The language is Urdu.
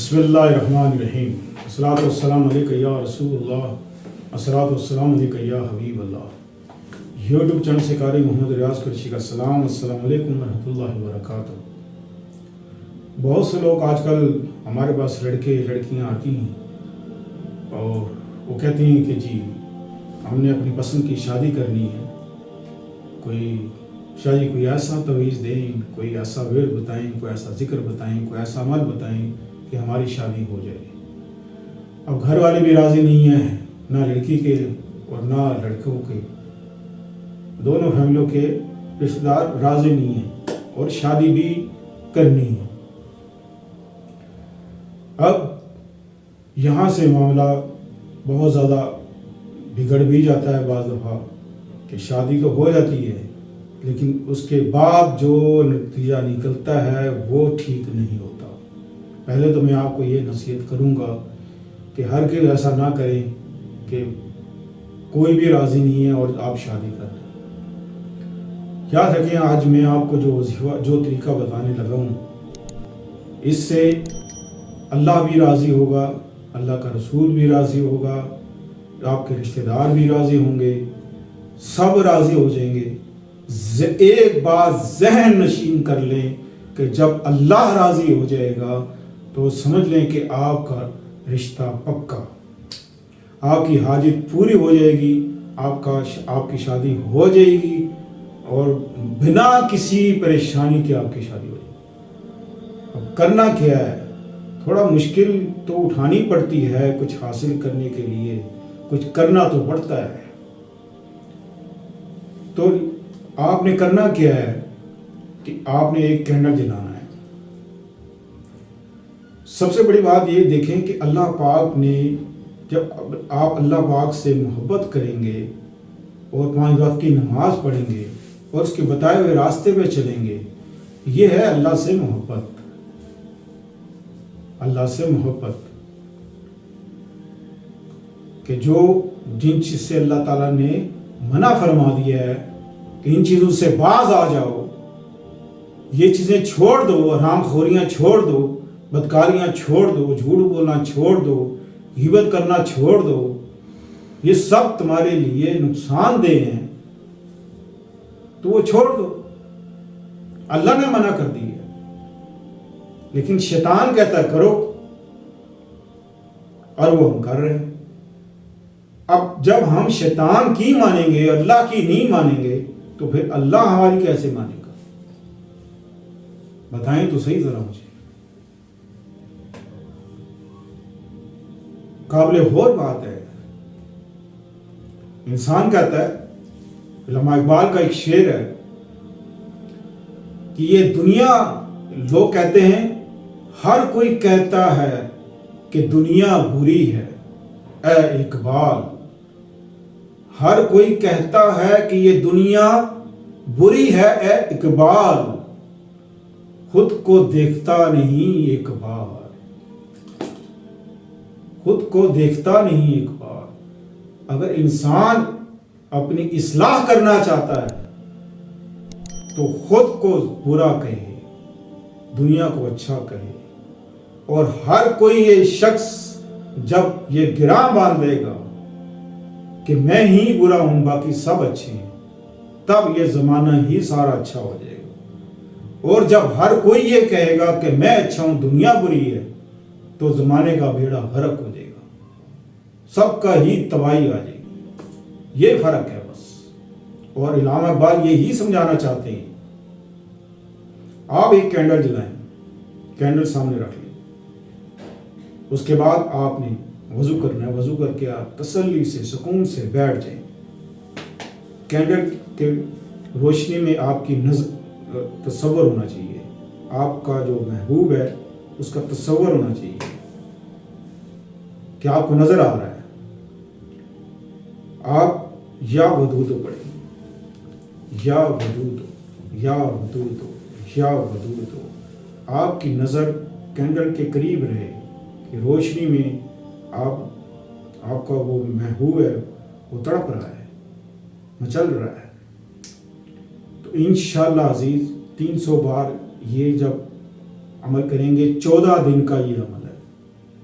بسم اللہ الرحمن الرحیم الصلاۃ والسلام علیک یا رسول اللہ الصلاۃ والسلام علیک یا حبیب اللہ۔ یوٹیوب چینل سے قاری محمد ریاض قریشی کا سلام، السلام علیکم ورحمۃ اللہ وبرکاتہ۔ بہت سے لوگ آج کل ہمارے پاس لڑکے لڑکیاں آتی ہیں اور وہ کہتے ہیں کہ جی ہم نے اپنی پسند کی شادی کرنی ہے، کوئی ایسا تویز دیں، کوئی ایسا ورد بتائیں، کوئی ایسا ذکر بتائیں، کوئی ایسا عمل بتائیں کہ ہماری شادی ہو جائے۔ اب گھر والے بھی راضی نہیں ہیں، نہ لڑکی کے اور نہ لڑکوں کے، دونوں فیملیوں کے رشتہ دار راضی نہیں ہیں اور شادی بھی کرنی ہے۔ اب یہاں سے معاملہ بہت زیادہ بگڑ بھی جاتا ہے بعض دفعہ کہ شادی تو ہو جاتی ہے لیکن اس کے بعد جو نتیجہ نکلتا ہے وہ ٹھیک نہیں ہوتا۔ پہلے تو میں آپ کو یہ نصیحت کروں گا کہ ہرگز ایسا نہ کریں کہ کوئی بھی راضی نہیں ہے اور آپ شادی کر لیں۔ یاد رکھیں، آج میں آپ کو جو طریقہ بتانے لگا ہوں اس سے اللہ بھی راضی ہوگا، اللہ کا رسول بھی راضی ہوگا، آپ کے رشتہ دار بھی راضی ہوں گے، سب راضی ہو جائیں گے۔ ایک بات ذہن نشین کر لیں کہ جب اللہ راضی ہو جائے گا تو سمجھ لیں کہ آپ کا رشتہ پکا، آپ کی حاجت پوری ہو جائے گی، آپ کی شادی ہو جائے گی اور بنا کسی پریشانی کے آپ کی شادی ہو جائے گی۔ اب کرنا کیا ہے؟ تھوڑا مشکل تو اٹھانی پڑتی ہے، کچھ حاصل کرنے کے لیے کچھ کرنا تو پڑتا ہے۔ تو آپ نے کرنا کیا ہے کہ آپ نے ایک کینڈل جلانا ہے۔ سب سے بڑی بات یہ دیکھیں کہ اللہ پاک نے، جب آپ اللہ پاک سے محبت کریں گے اور 5 وقت کی نماز پڑھیں گے اور اس کے بتائے ہوئے راستے پہ چلیں گے، یہ ہے اللہ سے محبت۔ اللہ سے محبت کہ جن چیز سے اللہ تعالیٰ نے منع فرما دیا ہے کہ ان چیزوں سے باز آ جاؤ، یہ چیزیں چھوڑ دو، حرام خوریاں چھوڑ دو، بدکاریاں چھوڑ دو، جھوٹ بولنا چھوڑ دو، غیبت کرنا چھوڑ دو، یہ سب تمہارے لیے نقصان دہ ہیں تو وہ چھوڑ دو۔ اللہ نے منع کر دی ہے لیکن شیطان کہتا ہے کرو، اور وہ ہم کر رہے ہیں۔ اب جب ہم شیطان کی مانیں گے، اللہ کی نہیں مانیں گے تو پھر اللہ ہماری کیسے مانے گا؟ بتائیں تو صحیح ذرا مجھے۔ قابل غور بات ہے، انسان کہتا ہے، علامہ اقبال کا ایک شعر ہے کہ یہ دنیا، لوگ کہتے ہیں، ہر کوئی کہتا ہے کہ دنیا بری ہے، اے اقبال، ہر کوئی کہتا ہے کہ یہ دنیا بری ہے، اے اقبال، خود کو دیکھتا نہیں ایک بار، خود کو دیکھتا نہیں ایک بار۔ اگر انسان اپنی اصلاح کرنا چاہتا ہے تو خود کو برا کہے، دنیا کو اچھا کہے، اور ہر کوئی یہ شخص جب یہ گراں باندھ لے گا کہ میں ہی برا ہوں باقی سب اچھے ہیں، تب یہ زمانہ ہی سارا اچھا ہو جائے گا۔ اور جب ہر کوئی یہ کہے گا کہ میں اچھا ہوں دنیا بری ہے تو زمانے کا بیڑا غرق ہو جائے گا، سب کا ہی تباہی آ جائے گی۔ یہ فرق ہے بس، اور علامہ اقبال یہی سمجھانا چاہتے ہیں۔ آپ ایک کینڈل جلائیں، کینڈل سامنے رکھ لیں، اس کے بعد آپ نے وضو کرنا ہے، وضو کر کے آپ تسلی سے سکون سے بیٹھ جائیں۔ کینڈل کے روشنی میں آپ کی نظر تصور ہونا چاہیے، آپ کا جو محبوب ہے اس کا تصور ہونا چاہیے کہ آپ کو نظر آ رہا ہے۔ آپ یا ودودو پڑھیں، یا ودودو، یا ودودو، یا ودودو۔ آپ کی نظر کینڈل کے قریب رہے کہ روشنی میں آپ کا وہ محبوب ہے وہ تڑپ رہا ہے، مچل رہا ہے۔ تو انشاءاللہ عزیز 300 بار یہ جب عمل کریں گے، 14 دن کا یہ عمل ہے،